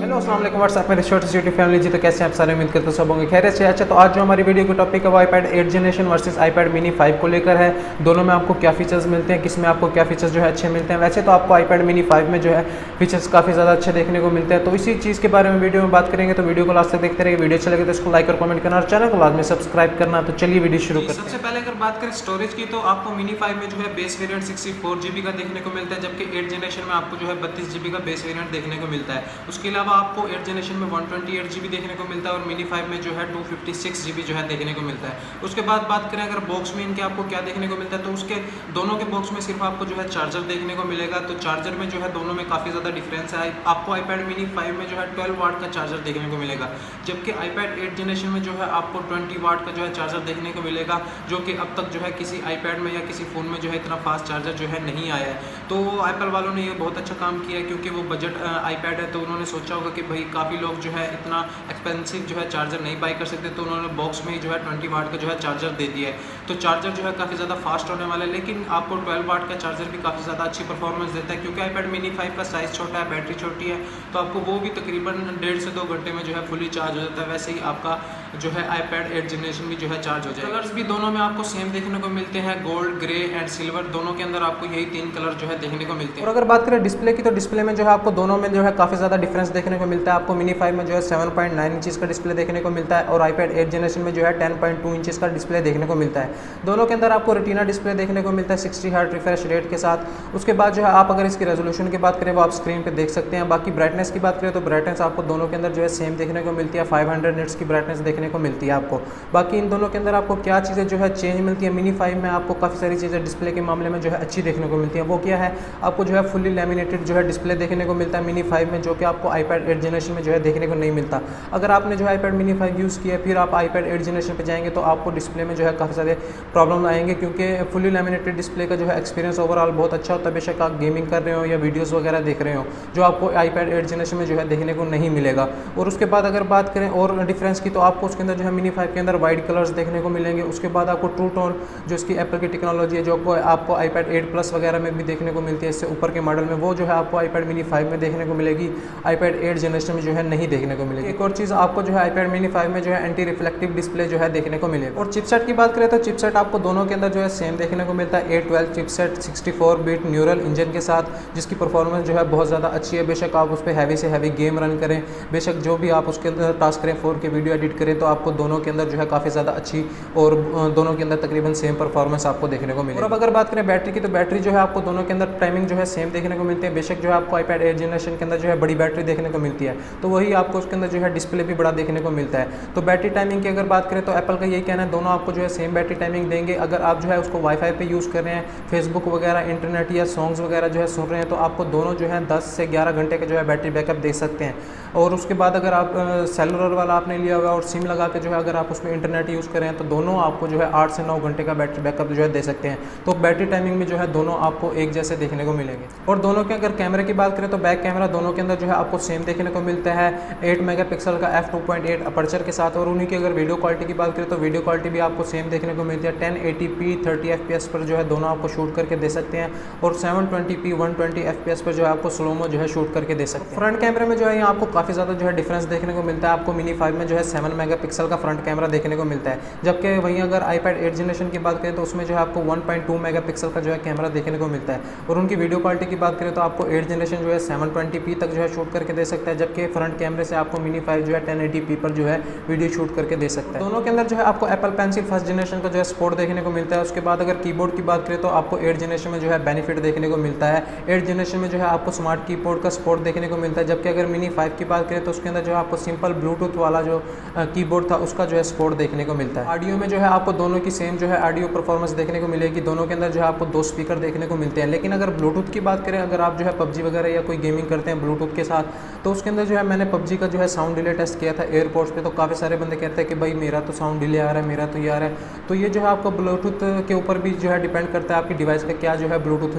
Hello अस्सलाम वालेकुम WhatsApp मेरे छोटे यूट्यूब फैमिली जी। तो कैसे हैं आप सारे, उम्मीद करते हैं सब होंगे खैरियत से। अच्छा, तो आज जो हमारी वीडियो का टॉपिक है वो iPad 8 generation versus iPad mini 5 को लेकर है। दोनों में आपको क्या फीचर्स मिलते हैं, किस में आपको क्या फीचर्स जो है अच्छे मिलते हैं। वैसे तो आपको आईपैड मिनी 5 में जो है फीचर्स काफ़ी ज़्यादा अच्छे देखने को मिलते हैं, तो इसी चीज़ के बारे में वीडियो में बात करेंगे। तो वीडियो को लास्ट तक देखते रहिए। वीडियो अच्छा लगे तो इसको लाइक और कमेंट करना और चैनल को लाजमी सब्सक्राइब करना। तो चलिए वीडियो शुरू करते हैं। सबसे पहले अगर बात करें स्टोरेज की, तो आपको मिनी 5 में जो है बेस वेरिएंट 64 GB का देखने को मिलता है, जबकि 8 जनरेशन में आपको जो है 32 GB का बेस वेरिएंट देखने को मिलता है। उसके अलावा आपको 8 जनरेशन में 128 GB देखने को मिलता है और मिनी 5 में जो है 256 GB जो है देखने को मिलता है। उसके बाद बात करें अगर बॉक्स में इनके आपको क्या देखने को मिलता है, तो उसके दोनों के बॉक्स में सिर्फ आपको जो है चार्जर देखने को मिलेगा। तो चार्जर में जो है दोनों में काफ़ी ज़्यादा डिफरेंस है। आपको आईपैड मिनी 5 में जो है 12 वाट का चार्जर देखने को मिलेगा, जबकि आईपैड 8 जनरेशन में जो है आपको 20 वाट का जो है चार्जर देखने को मिलेगा, जो कि अब तक जो है किसी आईपैड में या किसी फ़ोन में जो है इतना फास्ट चार्जर जो है नहीं आया है। तो एप्पल वालों ने ये बहुत अच्छा काम किया है, क्योंकि वो बजट आईपैड है, तो उन्होंने सोचा होगा कि भाई काफ़ी लोग जो है इतना एक्सपेंसिव जो है चार्जर नहीं बाई कर सकते, तो उन्होंने बॉक्स में ही जो है 20 वाट का जो है चार्जर दे दिया है। तो चार्जर जो है काफ़ी ज़्यादा फास्ट होने वाला है, लेकिन आपको 12 वाट का चार्जर भी काफ़ी ज़्यादा अच्छी परफॉर्मेंस देता है, क्योंकि आईपैड मिनी 5 का साइज़ छोटा है, बैटरी छोटी है, तो आपको वो भी तकरीबन 1.5 से 2 घंटे में जो है फुली चार्ज हो जाता है। वैसे ही आपका जो है आईपैड 8 जनरेशन भी जो है चार्ज हो जाएगा। कलर्स भी दोनों में आपको सेम देखने को मिलते हैं, गोल्ड, ग्रे एंड सिल्वर, दोनों के अंदर आपको यही 3 कलर जो है देखने को मिलते हैं। और अगर बात करें डिस्प्ले की, तो डिस्प्ले में जो है आपको दोनों में जो है काफ़ी ज़्यादा डिफरेंस देखने को मिलता है। आपको मिनी 5 में जो है 7.9 इंचेस का डिस्प्ले देखने को मिलता है और आईपैड 8 जनरेशन में जो है 10.2 इंचेस का डिस्प्ले देखने को मिलता है। दोनों के अंदर आपको रेटिना डिस्प्ले देखने को मिलता है 60 हर्ट्ज रिफ्रेश रेट के साथ। उसके बाद जो है आप अगर इसकी रेजोल्यूशन की बात करें वो आप स्क्रीन पे देख सकते हैं। बाकी ब्राइटनेस की बात करें तो ब्राइटनेस आपको दोनों के अंदर जो है सेम देखने को मिलती है, 500 निट्स की ब्राइटनेस देखने को मिलती है आपको। बाकी इन दोनों के अंदर आपको क्या चीज़ें जो है चेंज मिलती है, मिनी 5 में आपको काफ़ी सारी चीज़ें डिस्प्ले के मामले में जो है अच्छी देखने को मिलती हैं। वो क्या है, आपको जो है फुली लैमिनेटेड जो है डिस्प्ले देखने को मिलता है मिनी 5 में, जो कि आपको आईपैड 8 जनरेशन में जो है देखने को नहीं मिलता। अगर आपने जो है आईपैड मिनी 5 यूज़ किया फिर आप आईपैड 8 जनरेशन पे जाएंगे तो आपको डिस्प्ले में जो है काफ़ी सारे प्रॉब्लम आएंगे, क्योंकि फुली लैमिनेटेड डिस्प्ले का जो है एक्सपीरियंस ओवरऑल बहुत अच्छा होता है, बेशक आप गेमिंग कर रहे हो या वीडियोज़ वगैरह देख रहे हो, जो आपको आईपैड 8 जनरेशन में जो है देखने को नहीं मिलेगा। और उसके बाद अगर बात करें और डिफरेंस की, तो आपको उसके अंदर जो है मिनी 5 के अंदर वाइट कलर्स देखने को मिलेंगे। उसके बाद आपको ट्रू टोन जो इसकी एप्पल की टेक्नोलॉजी है, जो आपको आईपैड 8 प्लस वगैरह में भी देखने को मिलती है, इससे ऊपर के मॉडल में, वो जो है आपको आईपैड मिनी 5 में देखने को मिलेगी, आईपैड 8 जनरेशन में जो है नहीं देखने को मिलेगी। एक और चीज़ आपको जो है आईपैड मिनी 5 में जो है एंटी रिफ्लेक्टिव डिस्प्ले जो है देखने को मिलेगा। और चिपसेट की बात करें तो चिपसेट आपको दोनों के अंदर जो है सेम देखने को मिलता है, A12 chipset 64 bit neural engine के साथ, जिसकी परफॉर्मेंस जो है बहुत ज़्यादा अच्छी है। बेशक आप उस पर हैवी से हैवी गेम रन करें, बेशक जो भी आप उसके अंदर टास्क करें, 4K वीडियो एडिट करें, तो आपको दोनों के अंदर जो है काफ़ी ज़्यादा अच्छी और दोनों के अंदर तकरीबन सेम परफॉर्मेंस आपको देखने को मिलेगी। और अब अगर बात करें बैटरी की, तो बैटरी जो है आपको दोनों के अंदर टाइमिंग जो है सेम देखने को मिलती है। बेशक जो है आपको आईपैड 8 जनरेशन के अंदर जो है बड़ी बैटरी देखने को मिलती है, तो वही आपको उसके अंदर जो है डिस्प्ले भी बड़ा देखने को मिलता है। तो बैटरी टाइमिंग की अगर बात करें तो एप्पल का यही कहना है, दोनों आपको जो है सेम बैटरी टाइमिंग देंगे। अगर आप जो है उसको वाईफाई पे यूज़ कर रहे हैं, फेसबुक वगैरह, इंटरनेट या सॉन्ग्स वगैरह जो है सुन रहे हैं, तो आपको दोनों जो है 10 से 11 घंटे का जो है बैटरी बैकअप दे सकते हैं। और उसके बाद अगर आप सेलुलर वाला आपने लिया हुआ और सिम लगा के जो है अगर आप उसमें इंटरनेट यूज़ करें, तो दोनों आपको जो है 8 से 9 घंटे का बैटरी बैकअप जो है दे सकते हैं। तो बैटरी टाइमिंग में जो है दोनों आपको एक जैसे देखने को मिलेंगे। और दोनों के अगर कैमरे की बात करें तो बैक कैमरा दोनों के अंदर जो है आपको सेम देखने को मिलता है, 8 मेगापिक्सल का f2.8 अपर्चर के साथ। और उन्हीं की अगर वीडियो क्वालिटी की बात करें तो वीडियो क्वालिटी भी आपको सेम देखने को मिलती है, 1080p 30 fps पर जो है दोनों आपको शूट करके दे सकते हैं, और 720p 120 fps पर जो है आपको स्लोमो जो है शूट करके दे सकते हैं। फ्रंट कैमरे में जो है यहाँ आपको काफ़ी ज़्यादा जो है डिफरेंस देखने को मिलता है। आपको मिनी 5 में जो है 7 मेगापिक्सल का फ्रंट कैमरा देखने को मिलता है, जबकि वहीं अगर आईपैड 8 जनरेशन की बात करें तो उसमें जो है आपको 1.2 मेगापिक्सल का जो है कैमरा देखने को मिलता है। और उनकी वीडियो क्वालिटी की बात करें तो आपको 8 जनरेशन जो है 720p तक जो है शूट करके दे सकता है, जबकि फ्रंट कैमरे से आपको मिनी 5 जो है 1080p पर जो है वीडियो शूट करके दे सकता है। दोनों के अंदर जो है आपको एप्पल पेंसिल फर्स्ट जनरेशन का जो है सपोर्ट देखने को मिलता है। उसके बाद अगर कीबोर्ड की बात करें तो आपको 8 जनरेशन में जो है बेनिफिट देखने को मिलता है, 8 जनरेशन में जो है आपको स्मार्ट कीबोर्ड का सपोर्ट देखने को मिलता है, जबकि अगर मिनी 5 की बात करें तो उसके अंदर जो है आपको सिंपल ब्लूटूथ वाला जो कीबोर्ड था उसका जो है सपोर्ट देखने को मिलता है। ऑडियो में जो है आपको दोनों की सेम जो है ऑडियो परफॉर्मेंस देखने को मिलेगी। दोनों के अंदर जो है आपको 2 स्पीकर देखने को मिलते हैं। लेकिन अगर ब्लूटूथ की बात करें, अगर आप जो है पबजी वगैरह या कोई गेमिंग करते हैं ब्लूटूथ के साथ, तो उसके अंदर जो है मैंने पबजी का जो है साउंड डिले टेस्ट किया था एयरपोर्ट्स पे, तो काफ़ी सारे बंदे कहते हैं कि भाई मेरा तो साउंड डिले आ रहा है, मेरा तो ये आ रहा है। तो ये जो है आपको ब्लूटूथ के ऊपर भी जो है डिपेंड करता है आपकी डिवाइस का क्या जो है ब्लूटूथ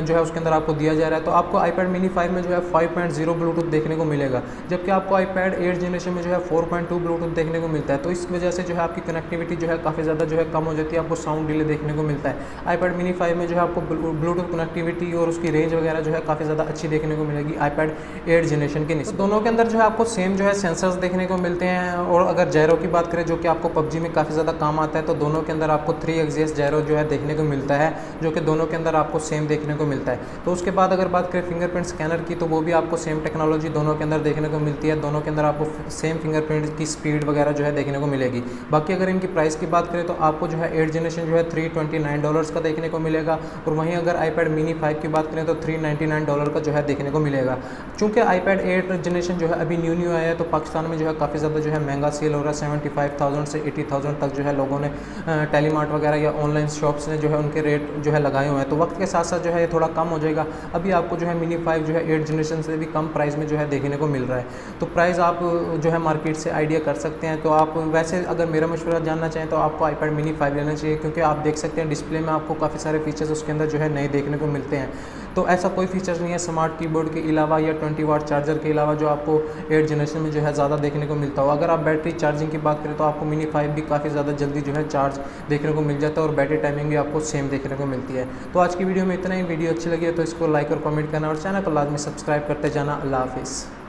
जो है उसके अंदर आपको दिया जा रहा है। तो आपको आईपैड मिनी 5 में जो है 5.0 ब्लूटूथ देखने को मिलेगा, जबकि आपको आईपैड 8 जनरेशन में जो है 4.2 ब्लूटूथ देखने देखने को मिलता है, तो इस वजह से जो है आपकी कनेक्टिविटी जो है काफ़ी ज़्यादा जो है कम हो जाती है, आपको साउंड डिले देखने को मिलता है। iPad mini 5 में जो है आपको ब्लूटूथ कनेक्टिविटी और उसकी रेंज वगैरह जो है काफ़ी ज़्यादा अच्छी देखने को मिलेगी iPad 8 जनरेशन के नीचे। तो दोनों के अंदर जो है आपको सेम जो है सेंसर्स देखने को मिलते हैं, और अगर जैरो की बात करें जो कि आपको PUBG में काफ़ी ज़्यादा काम आता है, तो दोनों के अंदर आपको 3 एक्सिस जैरो जो है देखने को मिलता है, जो कि दोनों के अंदर आपको सेम देखने को मिलता है। तो उसके बाद अगर बात करें फिंगरप्रिंट स्कैनर की, तो वो भी आपको सेम टेक्नोलॉजी दोनों के अंदर देखने को मिलती है, दोनों के अंदर आपको सेम फिंगरप्रिंट की स्पीड वगैरह जो है देखने को मिलेगी। बाकी अगर इनकी प्राइस की बात करें तो आपको जो है 8 जनरेशन जो है $329 का देखने को मिलेगा, और वहीं अगर iPad mini 5 की बात करें तो $399 का जो है देखने को मिलेगा। चूँकि iPad 8 जनरेशन जो है अभी न्यू आया है, तो पाकिस्तान में जो है काफ़ी ज़्यादा जो है महंगा सेल हो रहा है। 75,000 से 80,000 तक जो है लोगों ने टेलीमार्ट वगैरह या ऑनलाइन शॉप्स ने जो है उनके रेट जो है लगाए हुए हैं। तो वक्त के साथ साथ जो है ये थोड़ा कम हो जाएगा। अभी आपको जो है mini 5 जो है 8 जनरेशन से भी कम प्राइस में जो है देखने को मिल रहा है। तो प्राइस आप जो है मार्केट से आइडिया कर सकते हैं। तो आप वैसे अगर मेरा मशवरा जानना चाहें तो आपको iPad mini 5 लेना चाहिए, क्योंकि आप देख सकते हैं डिस्प्ले में आपको काफ़ी सारे फीचर्स उसके अंदर जो है नए देखने को मिलते हैं। तो ऐसा कोई फीचर्स नहीं है स्मार्ट कीबोर्ड के अलावा या 20 वाट चार्जर के अलावा जो आपको 8 जनरेशन में जो है ज़्यादा देखने को मिलता हो। अगर आप बैटरी चार्जिंग की बात करें तो आपको mini 5 भी काफ़ी ज़्यादा जल्दी जो है चार्ज देखने को मिल जाता है, और बैटरी टाइमिंग भी आपको सेम देखने को मिलती है। तो आज की वीडियो में इतना ही। वीडियो अच्छी लगी है तो इसको लाइक और कमेंट करना, और चैनल को लाजमी सब्सक्राइब करते जाना। अल्लाह हाफिज़।